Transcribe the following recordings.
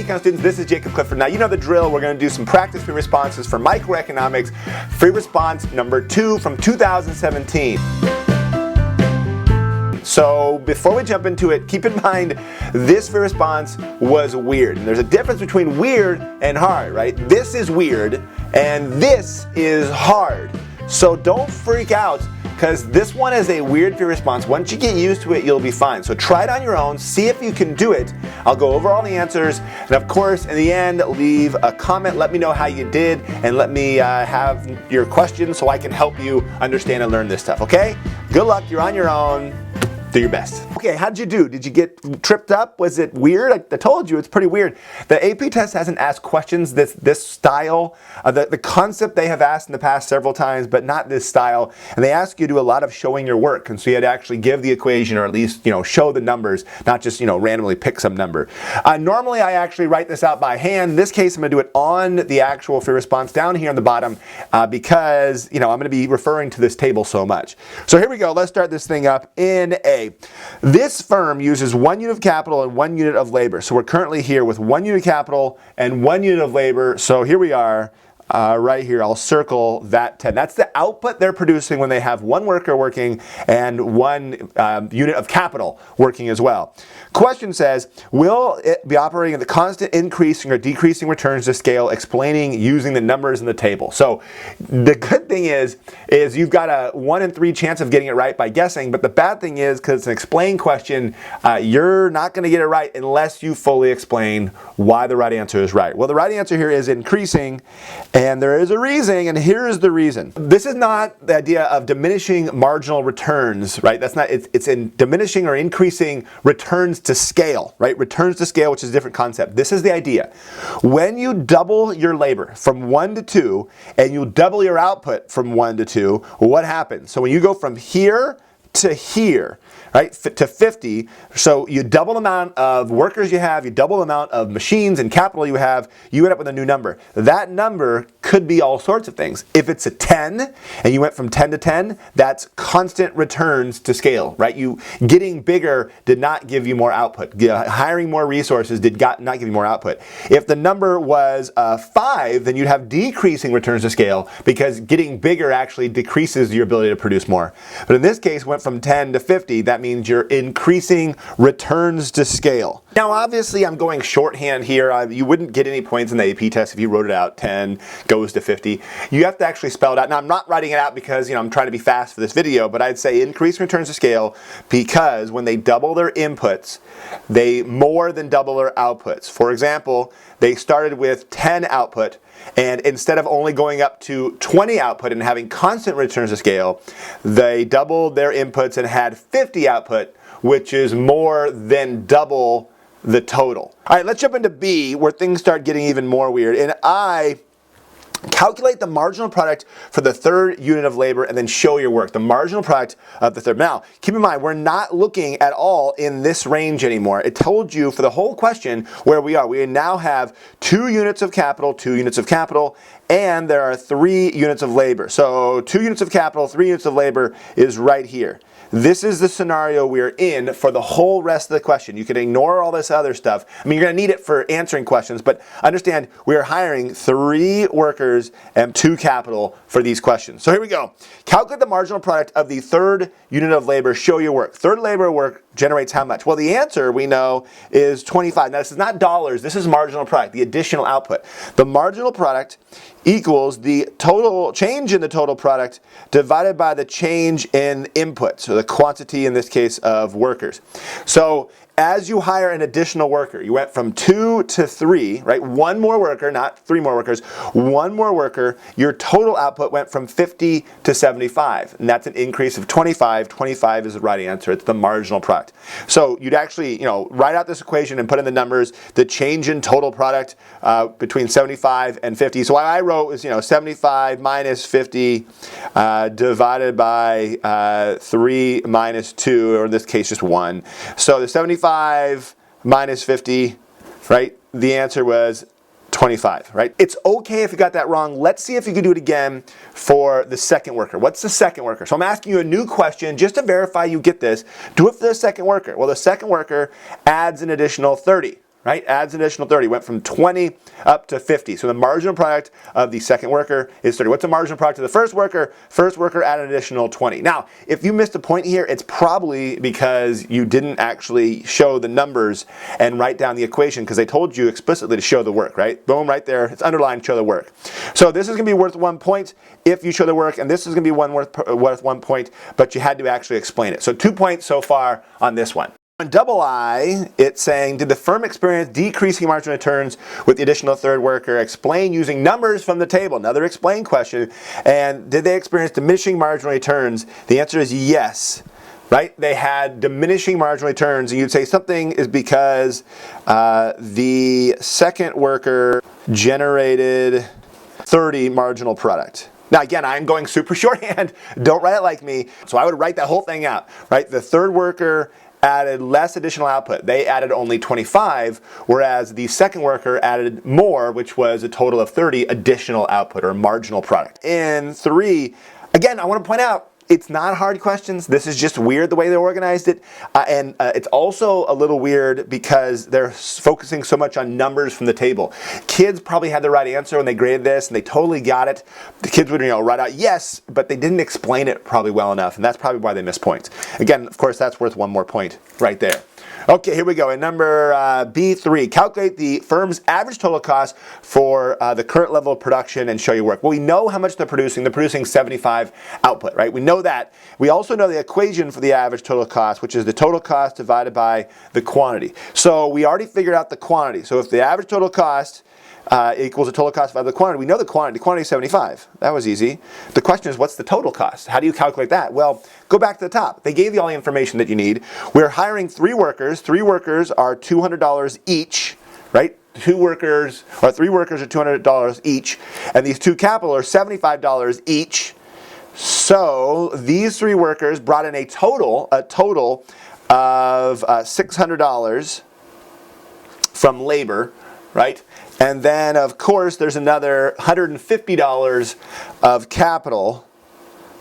Econ students, this is Jacob Clifford. Now you know the drill. We're going to do some practice free responses for microeconomics. Free response number 2 from 2017. So before we jump into it, keep in mind this free response was weird. And there's a difference between weird and hard, right? This is weird and this is hard. So don't freak out, because this one is a weird free response. Once you get used to it, you'll be fine. So try it on your own, see if you can do it. I'll go over all the answers, and of course, in the end, leave a comment. Let me know how you did, and let me have your questions so I can help you understand and learn this stuff, okay? Good luck, you're on your own. Do your best. Okay, how'd you do? Did you get tripped up? Was it weird? I told you, it's pretty weird. The AP test hasn't asked questions this style. The concept they have asked in the past several times, but not this style. And they ask you to do a lot of showing your work. And so you had to actually give the equation, or at least, show the numbers, not just, randomly pick some number. Normally I actually write this out by hand. In this case, I'm gonna do it on the actual free response down here on the bottom because, I'm gonna be referring to this table so much. So here we go, let's start this thing up in A. This firm uses 1 unit of capital and 1 unit of labor. So we're currently here with 1 unit of capital and 1 unit of labor. So here we are. Right here, I'll circle that 10. That's the output they're producing when they have 1 worker working and 1 unit of capital working as well. Question says, will it be operating at the constant increasing or decreasing returns to scale, explaining using the numbers in the table? So the good thing is you've got a 1 in 3 chance of getting it right by guessing, but the bad thing is, because it's an explain question, you're not going to get it right unless you fully explain why the right answer is right. Well, the right answer here is increasing, and there is a reason, and here is the reason. This is not the idea of diminishing marginal returns, right? That's not, it's in diminishing or increasing returns to scale, right? Returns to scale, which is a different concept. This is the idea. When you double your labor from 1 to 2, and you double your output from 1 to 2, what happens? So when you go from here to here, right, to 50, so you double the amount of workers you have, you double the amount of machines and capital you have, you end up with a new number. That number could be all sorts of things. If it's a 10 and you went from 10 to 10, that's constant returns to scale, right? You getting bigger did not give you more output. Hiring more resources did not give you more output. If the number was 5, then you'd have decreasing returns to scale, because getting bigger actually decreases your ability to produce more. But in this case, went from 10 to 50, that means you're increasing returns to scale. Now obviously I'm going shorthand here. You wouldn't get any points in the AP test if you wrote it out 10 goes to 50. You have to actually spell it out. Now I'm not writing it out because I'm trying to be fast for this video, but I'd say increase returns to scale because when they double their inputs, they more than double their outputs. For example, they started with 10 output, and instead of only going up to 20 output and having constant returns to scale, they doubled their inputs and had 50 output, which is more than double the total. All right, let's jump into B, where things start getting even more weird. In I, calculate the marginal product for the 3rd unit of labor and then show your work. The marginal product of the 3rd. Now, keep in mind, we're not looking at all in this range anymore. It told you for the whole question where we are. We now have 2 units of capital, 2 units of capital, and there are 3 units of labor. So 2 units of capital, 3 units of labor is right here. This is the scenario we're in for the whole rest of the question. You can ignore all this other stuff. I mean, you're going to need it for answering questions, but understand we are hiring 3 workers and 2 capital for these questions. So here we go. Calculate the marginal product of the 3rd unit of labor. Show your work. 3rd labor work generates how much? Well, the answer we know is 25. Now, this is not dollars. This is marginal product, the additional output. The marginal product equals the total change in the total product divided by the change in input, so the quantity in this case of workers. So as you hire an additional worker, you went from 2 to 3, right? 1 more worker, not 3 more workers, 1 more worker, your total output went from 50 to 75, and that's an increase of 25. 25 is the right answer. It's the marginal product. So you'd actually, write out this equation and put in the numbers, the change in total product between 75 and 50. So what I wrote was, 75 minus 50 divided by 3 minus 2, or in this case just 1. So the 75 minus 50, right? The answer was 25, right? It's okay if you got that wrong. Let's see if you can do it again for the 2nd worker. What's the 2nd worker? So I'm asking you a new question just to verify you get this. Do it for the 2nd worker. Well, the 2nd worker adds an additional 30. right? Adds an additional 30. Went from 20 up to 50. So the marginal product of the second worker is 30. What's the marginal product of the first worker? First worker added an additional 20. Now, if you missed a point here, it's probably because you didn't actually show the numbers and write down the equation, because they told you explicitly to show the work, right? Boom, right there. It's underlined, show the work. So this is going to be worth 1 point if you show the work, and this is going to be worth 1 point, but you had to actually explain it. So 2 points so far on this one. On double I, it's saying, did the firm experience decreasing marginal returns with the additional third worker? Explain using numbers from the table. Another explain question. And did they experience diminishing marginal returns? The answer is yes. Right? They had diminishing marginal returns, and you'd say something is because the second worker generated 30 marginal product. Now again, I'm going super shorthand. Don't write it like me. So I would write that whole thing out. Right? The third worker added less additional output. They added only 25, whereas the second worker added more, which was a total of 30 additional output or marginal product. In 3, again, I want to point out, it's not hard questions. This is just weird the way they organized it. And it's also a little weird because they're focusing so much on numbers from the table. Kids probably had the right answer when they graded this, and they totally got it. The kids would write out yes, but they didn't explain it probably well enough, and that's probably why they missed points. Again, of course, that's worth 1 more point right there. Okay, here we go. In number B3, calculate the firm's average total cost for the current level of production and show your work. Well, we know how much they're producing. They're producing 75 output, right? We know that. We also know the equation for the average total cost, which is the total cost divided by the quantity. So we already figured out the quantity. So if the average total cost equals the total cost divided by the quantity, we know the quantity. The quantity is 75. That was easy. The question is, what's the total cost? How do you calculate that? Well, go back to the top. They gave you all the information that you need. We're hiring 3 workers. 3 workers are $200 each, right? 3 workers are $200 each, and these 2 capital are $75 each. So these 3 workers brought in a total of $600 from labor, right? And then, of course, there's another $150 of capital,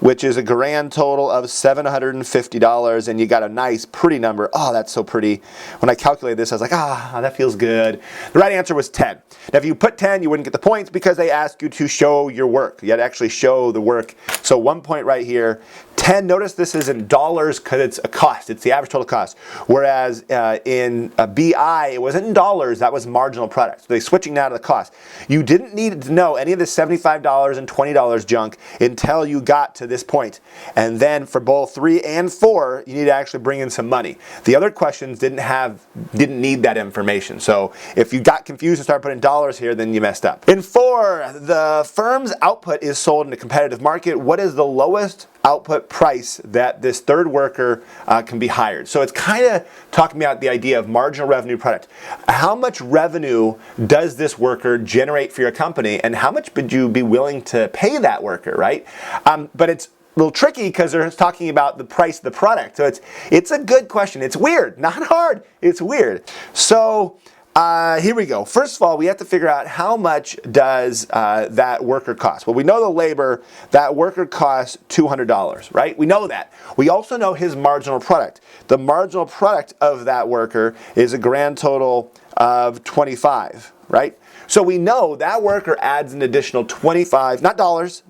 which is a grand total of $750, and you got a nice, pretty number. Oh, that's so pretty. When I calculated this, I was like, that feels good. The right answer was 10. Now, if you put 10, you wouldn't get the points because they ask you to show your work. You had to actually show the work. So 1 point right here. 10, notice this is in dollars because it's a cost. It's the average total cost. Whereas in BI, it wasn't in dollars. That was marginal product. So they're switching now to the cost. You didn't need to know any of this $75 and $20 junk until you got to this point. And then for both 3 and 4, you need to actually bring in some money. The other questions didn't need that information. So if you got confused and started putting dollars here, then you messed up. In 4, the firm's output is sold in a competitive market. What is the lowest output price that this third worker can be hired? So it's kind of talking about the idea of marginal revenue product. How much revenue does this worker generate for your company, and how much would you be willing to pay that worker, right? But it's a little tricky because they're talking about the price of the product. So it's a good question. It's weird, not hard. It's weird. So here we go. First of all, we have to figure out how much does that worker cost. Well, we know the labor, that worker costs $200, right? We know that. We also know his marginal product. The marginal product of that worker is a grand total of 25, right? So we know that worker adds an additional 25, not dollars,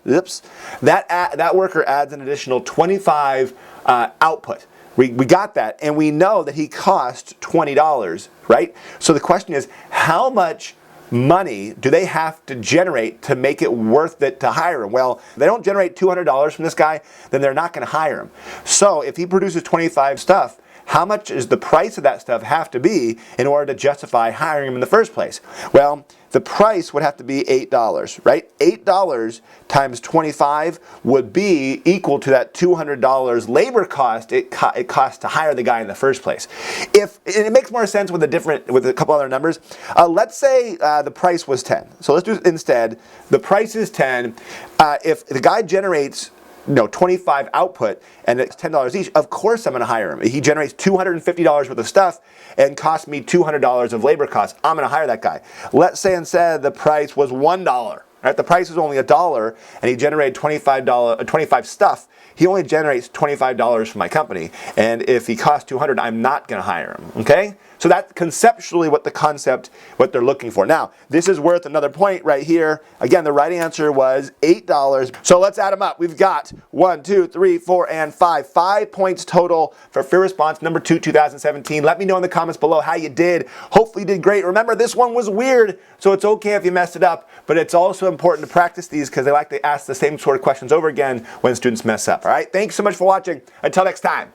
oops. That worker adds an additional 25 output. We got that, and we know that he cost $20, right? So the question is, how much money do they have to generate to make it worth it to hire him? Well, if they don't generate $200 from this guy, then they're not going to hire him. So if he produces 25 stuff, how much does the price of that stuff have to be in order to justify hiring him in the first place? Well, the price would have to be $8, right? $8 times 25 would be equal to that $200 labor cost it costs to hire the guy in the first place. And it makes more sense with a couple other numbers. Let's say the price was 10. So let's do it instead. The price is 10. If the guy generates 25 output and it's $10 each, of course I'm going to hire him. He generates $250 worth of stuff and costs me $200 of labor costs. I'm going to hire that guy. Let's say instead the price was $1. Right? The price is only $1 and he generated 25 stuff. He only generates $25 for my company. And if he costs $200, I'm not going to hire him. Okay? So that's conceptually what they're looking for. Now, this is worth another point right here. Again, the right answer was $8. So let's add them up. We've got 1, 2, 3, 4, and 5. 5 points total for fear response number 2, 2017. Let me know in the comments below how you did. Hopefully you did great. Remember, this one was weird, so it's okay if you messed it up, but it's also important to practice these because they like to ask the same sort of questions over again when students mess up. All right, thanks so much for watching. Until next time.